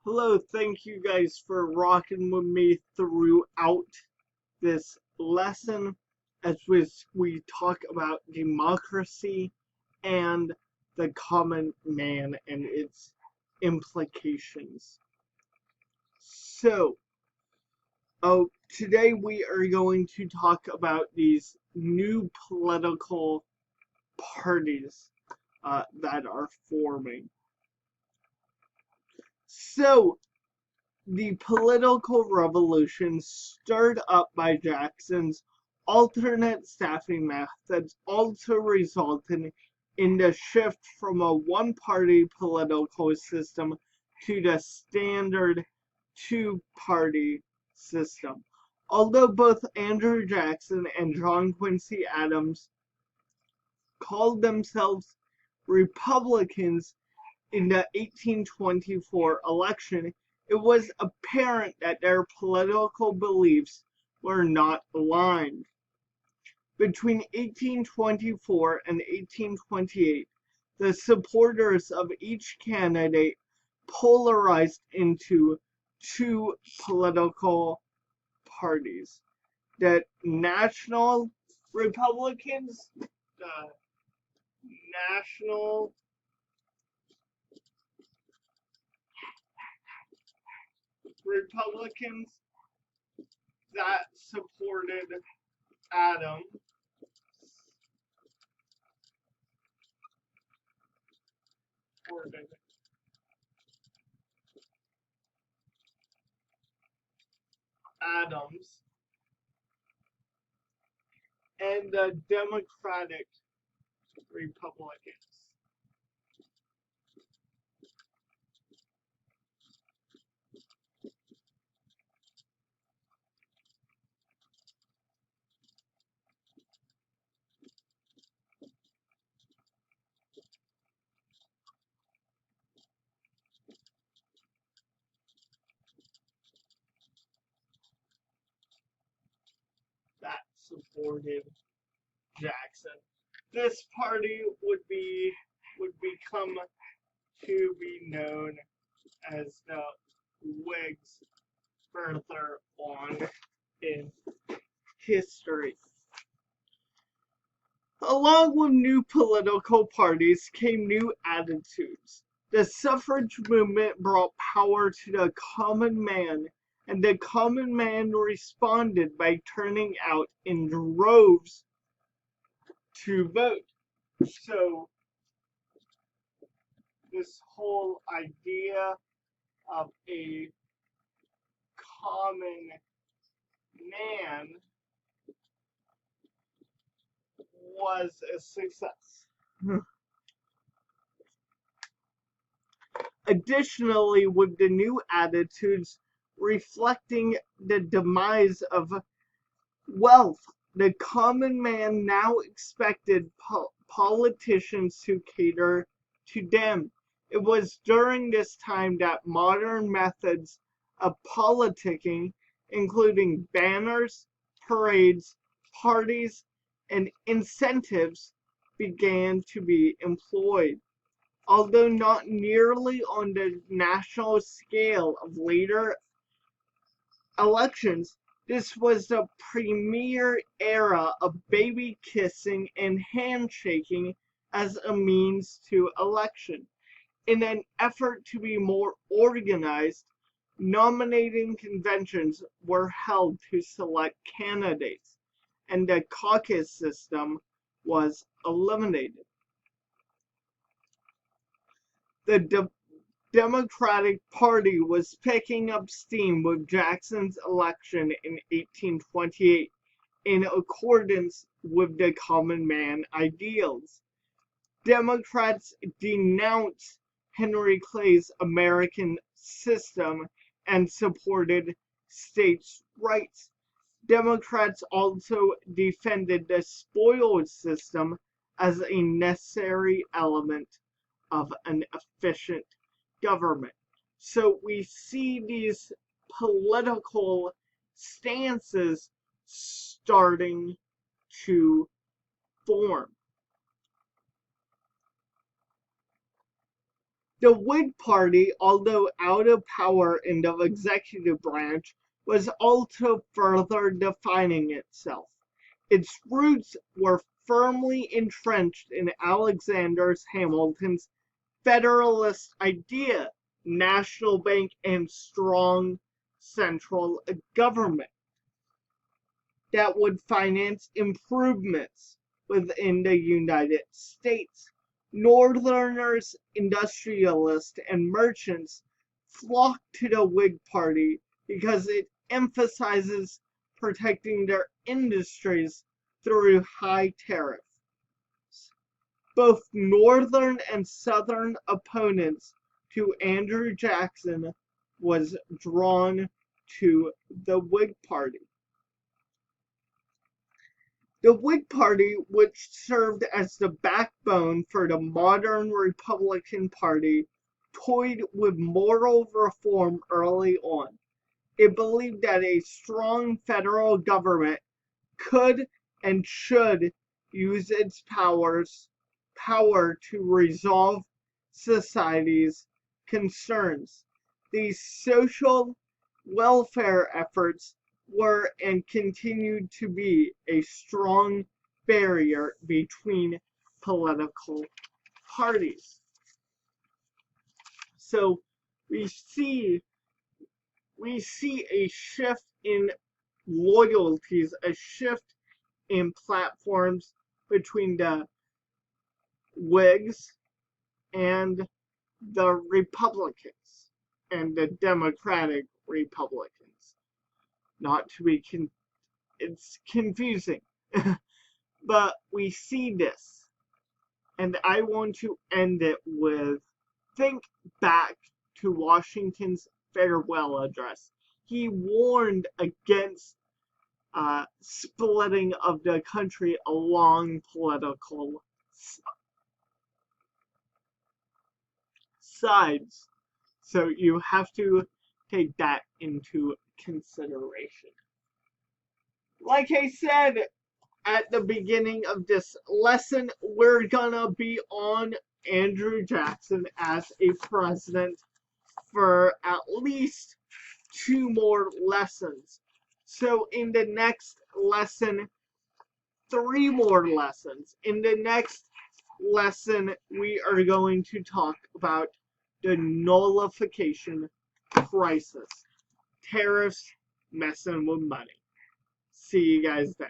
Hello, thank you guys for rocking with me throughout this lesson as we talk about democracy and the common man and its implications. So, today we are going to talk about these new political parties that are forming. So, the political revolution stirred up by Jackson's alternate staffing methods also resulted in the shift from a one-party political system to the standard two-party system. Although both Andrew Jackson and John Quincy Adams called themselves Republicans in the 1824 election, it was apparent that their political beliefs were not aligned. Between 1824 and 1828, the supporters of each candidate polarized into two political parties. The National Republicans, the National Republicans that supported Adams, Adams, and the Democratic Republicans. That supported Jackson. This party would become to be known as the Whigs further on in history. Along with new political parties came new attitudes. The suffrage movement brought power to the common man, and the common man responded by turning out in droves to vote. So, this whole idea of a common man was a success. Additionally, with the new attitudes reflecting the demise of wealth, the common man now expected politicians to cater to them. It was during this time that modern methods of politicking, including banners, parades, parties, and incentives, began to be employed. Although not nearly on the national scale of later elections, this was the premier era of baby kissing and handshaking as a means to election. In an effort to be more organized, nominating conventions were held to select candidates, and the caucus system was eliminated. The Democratic Party was picking up steam with Jackson's election in 1828 in accordance with the common man ideals. Democrats denounced Henry Clay's American system and supported states' rights. Democrats also defended the spoils system as a necessary element of an efficient government. So we see these political stances starting to form. The Whig Party, although out of power in the executive branch, was also further defining itself. Its roots were firmly entrenched in Alexander Hamilton's federalist idea, national bank, and strong central government that would finance improvements within the United States. Northerners, industrialists, and merchants flocked to the Whig Party because it emphasizes protecting their industries through high tariffs. Both Northern and Southern opponents to Andrew Jackson was drawn to the Whig Party. The Whig Party, which served as the backbone for the modern Republican Party, toyed with moral reform early on. It believed that a strong federal government could and should use its power to resolve society's concerns. These social welfare efforts were and continued to be a strong barrier between political parties. So we see a shift in loyalties, a shift in platforms between the Whigs and the Republicans and the Democratic Republicans. Not to be it's confusing, but we see this, and I want to end it with think back to Washington's farewell address. He warned against splitting of the country along political sides. So you have to take that into consideration. Like I said at the beginning of this lesson, we're gonna be on Andrew Jackson as a president for at least 2 more lessons. So in the next lesson, 3 more lessons. In the next lesson, we are going to talk about the nullification crisis. Tariffs messing with money. See you guys then.